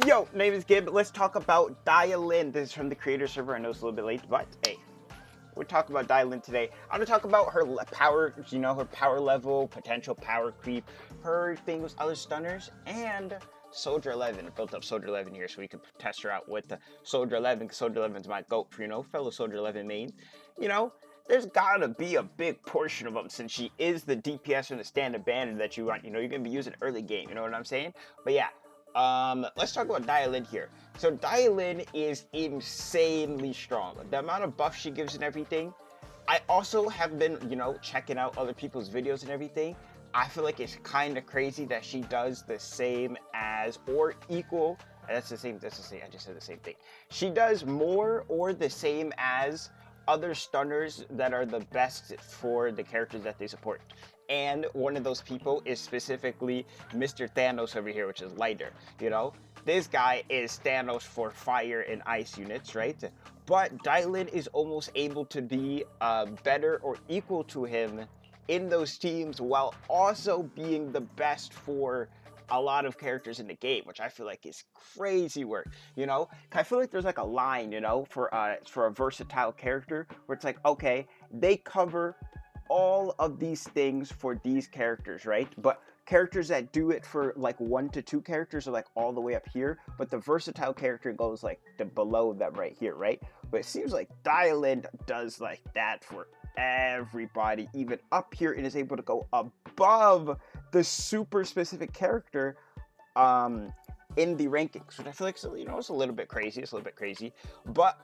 Yo, name is Gib. Let's talk about Dialyn. This is from the creator server. I know it's a little bit late, but hey, we're talking about Dialyn today. I'm gonna talk about her power, her power level, potential power creep, her thing with other stunners, and Soldier 11. I built up Soldier 11 here so we could test her out with the Soldier 11, because Soldier 11 is my GOAT for, fellow Soldier 11 mains. There's gotta be a big portion of them since she is the DPS and the standard banner that you want. You're gonna be using early game, you know what I'm saying? But yeah, let's talk about Dialyn here. So Dialyn is insanely strong. The amount of buff she gives and everything. I also have been, checking out other people's videos and everything. I feel like it's kind of crazy that she does the same as or equal. That's the same. I just said the same thing. She does more or the same as other stunners that are the best for the characters that they support. And one of those people is specifically Mr. Thanos over here, which is Lighter. This guy is Thanos for fire and ice units, right? But Dialyn is almost able to be better or equal to him in those teams while also being the best for a lot of characters in the game, which I feel like is crazy work. I feel like there's like a line, for a versatile character where it's like, okay, they cover all of these things for these characters, right? But characters that do it for like 1 to 2 characters are like all the way up here, but the versatile character goes like below them right here, right? But it seems like Dialyn does like that for everybody, even up here, and is able to go above the super specific character in the rankings, which I feel like it's a little bit crazy. But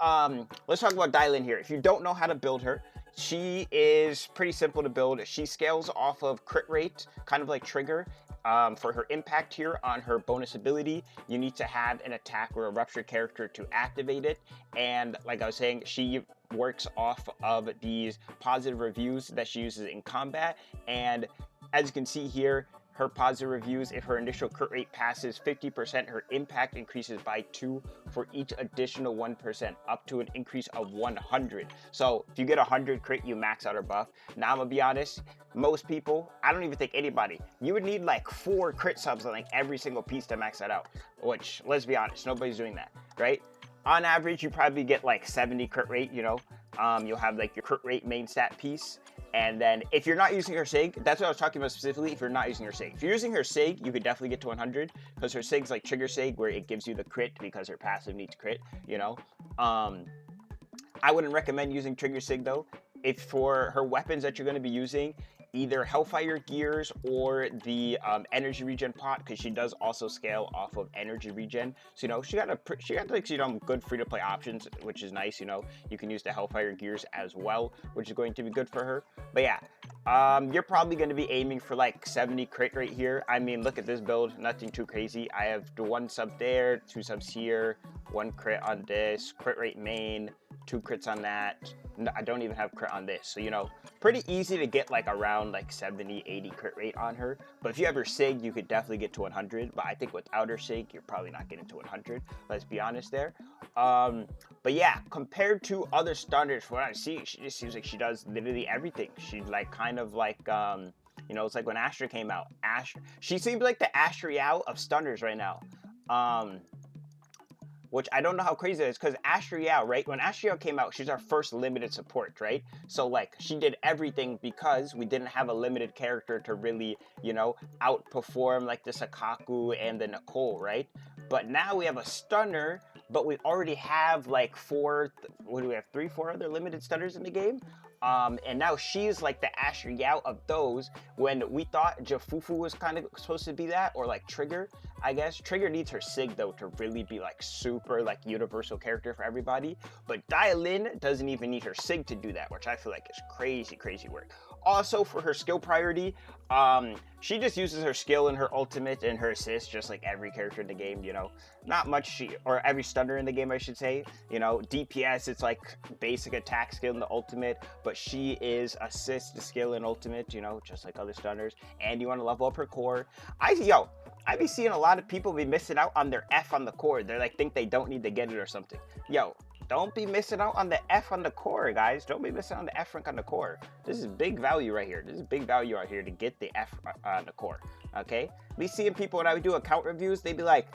let's talk about Dialyn here. If you don't know how to build her, she is pretty simple to build. She scales off of crit rate, kind of like Trigger. For her impact here on her bonus ability, you need to have an attack or a rupture character to activate it. And like I was saying, she works off of these positive reviews that she uses in combat. And as you can see here, her positive reviews, if her initial crit rate passes 50%, her impact increases by 2 for each additional 1%, up to an increase of 100. So if you get 100 crit, you max out her buff. Now I'm gonna be honest, most people, I don't even think anybody, you would need like 4 crit subs on like every single piece to max that out, which, let's be honest, nobody's doing that, right? On average, you probably get like 70 crit rate, you'll have like your crit rate main stat piece. And then if you're not using her SIG, that's what I was talking about specifically, if you're not using her SIG. If you're using her SIG, you could definitely get to 100, because her SIG's like Trigger SIG, where it gives you the crit because her passive needs crit, I wouldn't recommend using Trigger SIG though. If for her weapons that you're going to be using, either Hellfire Gears or the energy regen pot, because she does also scale off of energy regen. So she got like good free to play options, which is nice. You can use the Hellfire Gears as well, which is going to be good for her. But yeah, you're probably going to be aiming for like 70 crit rate here. I mean, look at this build, nothing too crazy. I have 1 sub there, 2 subs here, 1 crit on this, crit rate main, 2 crits on that. No, I don't even have crit on this. So, pretty easy to get like around like 70, 80 crit rate on her. But if you have her SIG, you could definitely get to 100. But I think without her SIG, you're probably not getting to 100. Let's be honest there. But yeah, compared to other stunners, from what I see, she just seems like she does literally everything. She's like kind of like, it's like when Astra came out. She seems like the Astriel of stunners right now. Which I don't know how crazy it is, because Astriel, right? When Astriel came out, she's our first limited support, right? So, like, she did everything because we didn't have a limited character to really, outperform, like, the Sakaku and the Nicole, right? But now we have a stunner, but we already have, like, 4 other limited stunners in the game? And now she's like the Astriel of those, when we thought Jafufu was kind of supposed to be that, or like Trigger, I guess. Trigger needs her SIG though to really be like super like universal character for everybody, but Dialyn doesn't even need her SIG to do that, which I feel like is crazy work. Also, for her skill priority, she just uses her skill and her ultimate and her assist just like every character in the game, not much, or every stunner in the game I should say. DPS, it's like basic attack skill in the ultimate, but she is assist skill and ultimate, just like other stunners. And you want to level up her core. I be seeing a lot of people be missing out on their F on the core. They're like, think they don't need to get it or something. Don't be missing out on the F on the core, guys. Don't be missing out on the F rank on the core. This is big value right here. This is big value out here to get the F on the core, okay? Be seeing people, when I would do account reviews, they'd be like,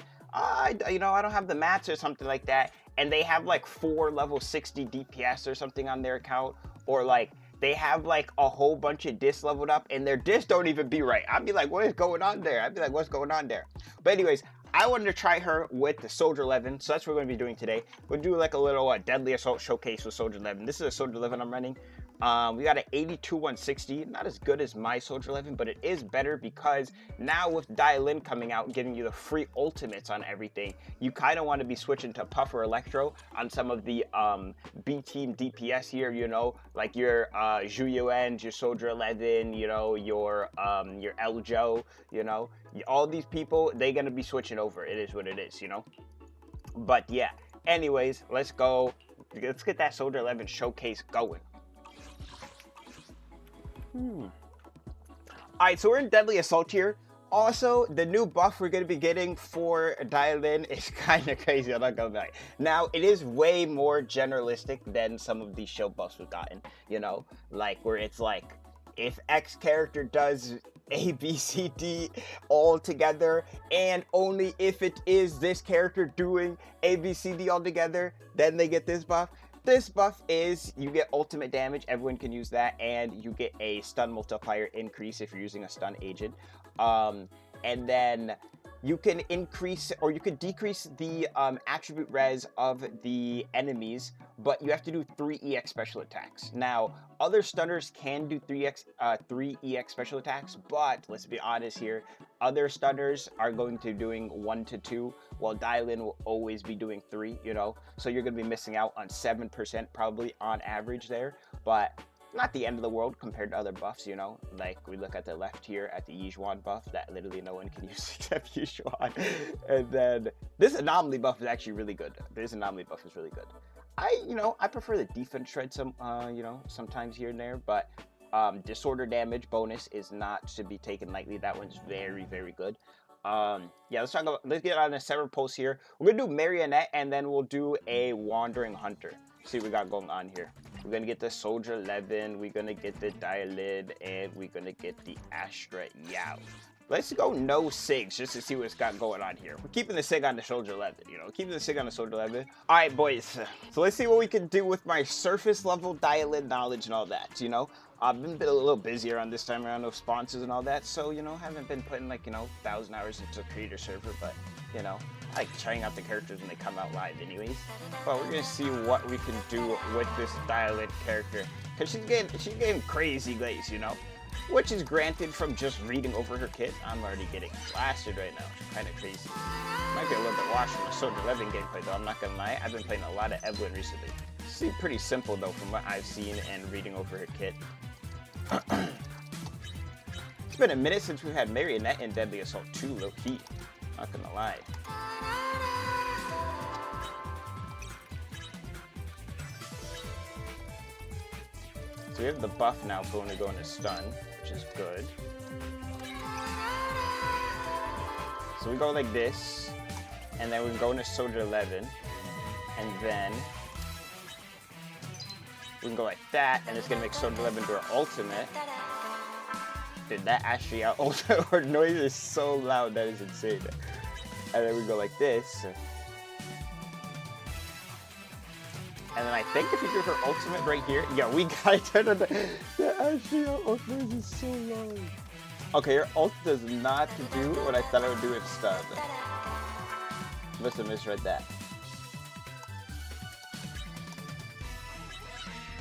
you know, I don't have the mats or something like that, and they have like 4 level 60 DPS or something on their account, or like they have like a whole bunch of discs leveled up and their discs don't even be right. I'd be like, what is going on there? I'd be like, what's going on there? But anyways, I wanted to try her with the Soldier 11, so that's what we're going to be doing today. We'll do like a little Deadly Assault showcase with Soldier 11. This is a Soldier 11 I'm running. We got an 82-160, not as good as my Soldier 11, but it is better because now with Dialyn coming out and giving you the free ultimates on everything, you kind of want to be switching to Puff or Electro on some of the B team DPS here, you know, like your Zhuyuan, your Soldier 11, you know, your Eljo, you know, all these people, they're going to be switching over. It is what it is, you know. But yeah, anyways, let's go. Let's get that Soldier 11 showcase going. Alright, so we're in Deadly Assault here. Also, the new buff we're going to be getting for Dialyn is kind of crazy, I'm not going to lie. Now, it is way more generalistic than some of these show buffs we've gotten, you know, like where it's like, if X character does A, B, C, D all together, and only if it is this character doing A, B, C, D all together, then they get this buff. This buff is you get ultimate damage, everyone can use that, and you get a stun multiplier increase if you're using a stun agent. And then you can increase or you could decrease the attribute res of the enemies, but you have to do 3 EX special attacks. Now, other stunners can do 3 EX special attacks, but let's be honest here, other stunners are going to doing 1 to 2, while Dialyn will always be doing 3, you know? So you're going to be missing out on 7% probably on average there, but not the end of the world compared to other buffs, you know? Like, we look at the left here at the Yijuan buff that literally no one can use except Yijuan. And then this anomaly buff is actually really good. This anomaly buff is really good. I prefer the defense shred sometimes here and there, but disorder damage bonus is not to be taken lightly. That one's very, very good. Yeah, let's get on a separate pulse here. We're gonna do Marionette and then we'll do a Wandering Hunter. See what we got going on here. We're gonna get the Soldier 11, we're gonna get the Dialyn, and we're gonna get the Astra Yao. Let's go no SIGs just to see what's got going on here. We're keeping the SIG on the Soldier 11, you know, keeping the SIG on the Soldier 11. All right, boys. So let's see what we can do with my surface level Dialyn knowledge and all that, you know. I've been a little busier on this time around, no sponsors and all that, so, you know, haven't been putting, like, you know, 1,000 hours into a creator server, but, you know, I like trying out the characters when they come out live anyways. But we're gonna see what we can do with this Dialyn character, because she's getting crazy glaze, you know, which is granted from just reading over her kit. I'm already getting blasted right now, kind of crazy. Might be a little bit washed from the Soldier 11 gameplay though, I'm not gonna lie. I've been playing a lot of Evelyn recently. Seems pretty simple though from what I've seen and reading over her kit. It's been a minute since we've had Marionette in Deadly Assault 2, low-key. Not gonna lie. So we have the buff now for when we go into stun, which is good. So we go like this, and then we can go into Soldier 11, and then we can go like that, and it's gonna make Soldier 11 do her ultimate. Dude, that Astra ultimate or noise is so loud, that is insane. And then we go like this. And then I think if you do her ultimate right here, yeah, we gotta turn on the Astra ultimate is so loud. Okay, her ult does not do what I thought it would do with stun. Must have misread that.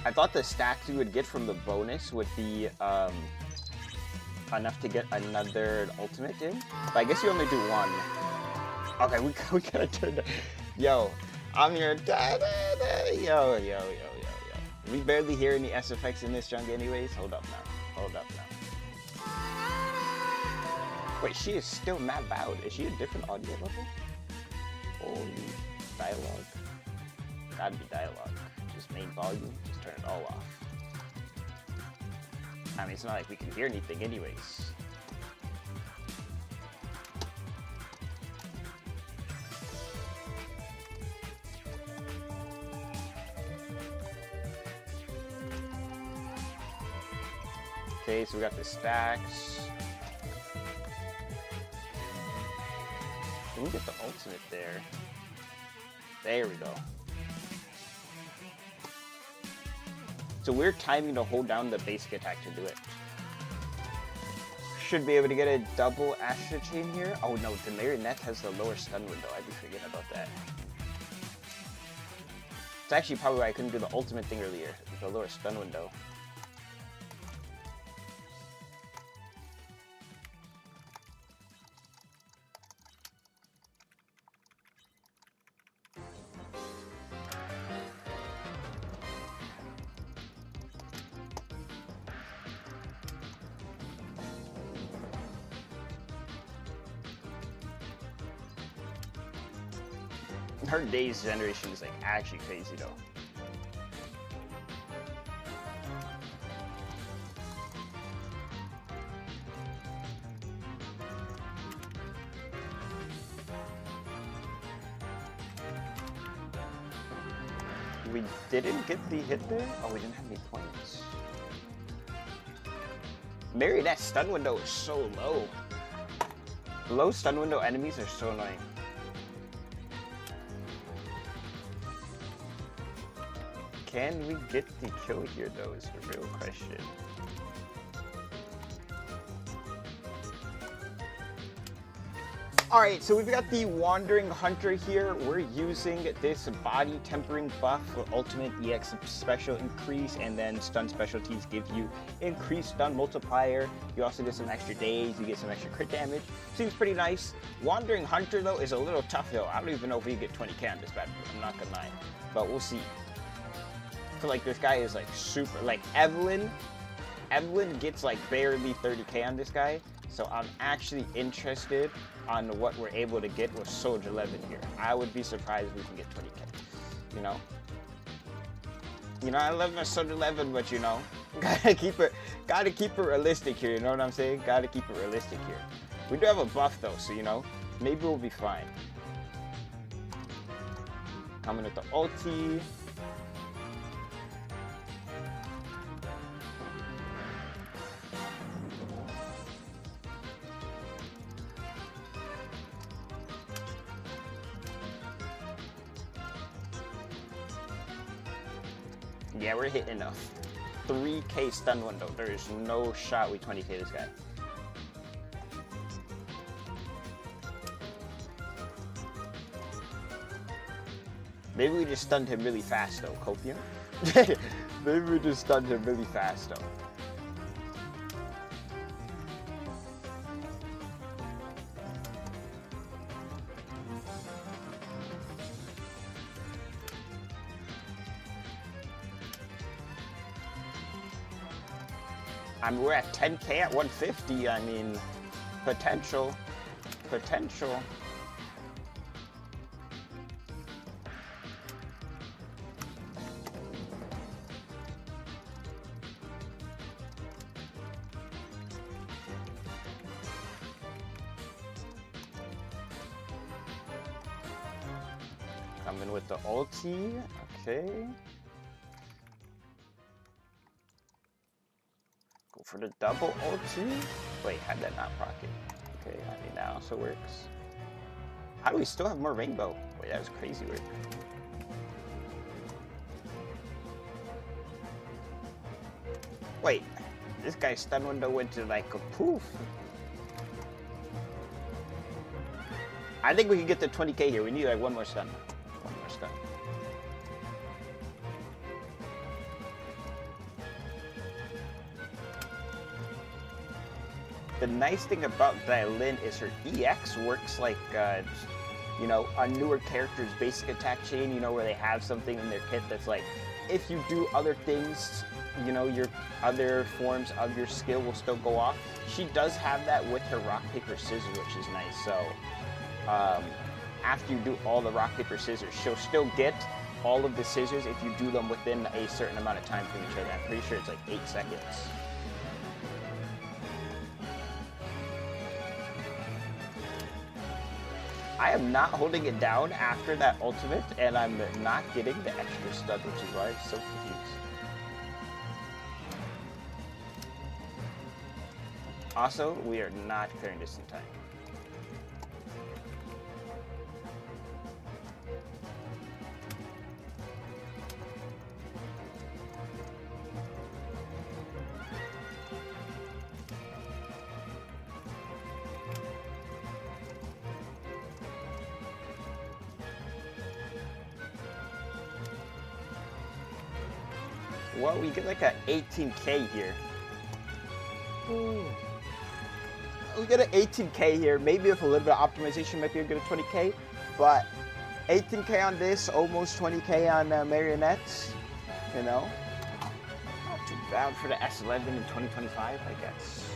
I thought the stacks you would get from the bonus would be enough to get another ultimate in, but I guess you only do one. Okay, we gotta turn the... Yo, I'm your yo. We barely hear any SFX in this junk anyways. Hold up now. Wait, she is still mad loud. Is she a different audio level? Holy dialogue. Gotta be dialogue. Just main volume, just turn it all off. I mean, it's not like we can hear anything anyways. Okay, so we got the stacks. Let me get the ultimate there. There we go. It's a weird timing to hold down the basic attack to do it. Should be able to get a double Astro Chain here. Oh no, the Marionette has the lower stun window. I'd be forgetting about that. It's actually probably why I couldn't do the ultimate thing earlier. The lower stun window. Her days generation is like actually crazy though. We didn't get the hit there? Oh, we didn't have any points. Marionette stun window is so low. Low stun window enemies are so annoying. Can we get the kill here though is the real question. Alright, so we've got the Wandering Hunter here. We're using this body tempering buff for ultimate EX special increase, and then stun specialties give you increased stun multiplier. You also get some extra days, you get some extra crit damage. Seems pretty nice. Wandering Hunter though is a little tough though. I don't even know if we get 20k on this bad boy, I'm not gonna lie. But we'll see. I feel like this guy is like super, like Evelyn gets like barely 30k on this guy, so I'm actually interested on what we're able to get with Soldier 11 here. I would be surprised if we can get 20k, you know, I love my Soldier 11, but you know, gotta keep it realistic here, you know what I'm saying? Gotta keep it realistic here. We do have a buff though, so you know, maybe we'll be fine. Coming with the ulti. Yeah, we're hitting a 3k stun window. There is no shot we 20k this guy. Maybe we just stunned him really fast though, Copium. Maybe we just stunned him really fast though. I mean, we're at 10k at 150. I mean, potential. Coming with the ulti, okay. Go for the double ulti. Wait, had that not procced? Okay, I mean that also works. How do we still have more rainbow? Wait, that was crazy work. Wait, this guy's stun window went to like a poof. I think we can get to 20k here. We need like one more stun. One more stun. The nice thing about Dialyn is her EX works like, you know, a newer character's basic attack chain, you know, where they have something in their kit that's like, if you do other things, you know, your other forms of your skill will still go off. She does have that with her rock, paper, scissors, which is nice. So, after you do all the rock, paper, scissors, she'll still get all of the scissors if you do them within a certain amount of time from each other. I'm pretty sure it's like 8 seconds. I am not holding it down after that ultimate, and I'm not getting the extra stun, which is why I'm so confused. Also, we are not clearing this in time. Well, we get like a 18K here. Ooh. We get an 18K here. Maybe with a little bit of optimization, might be able to get a 20K. But 18K on this, almost 20K on marionettes. You know, not too bad for the S11 in 2025, I guess.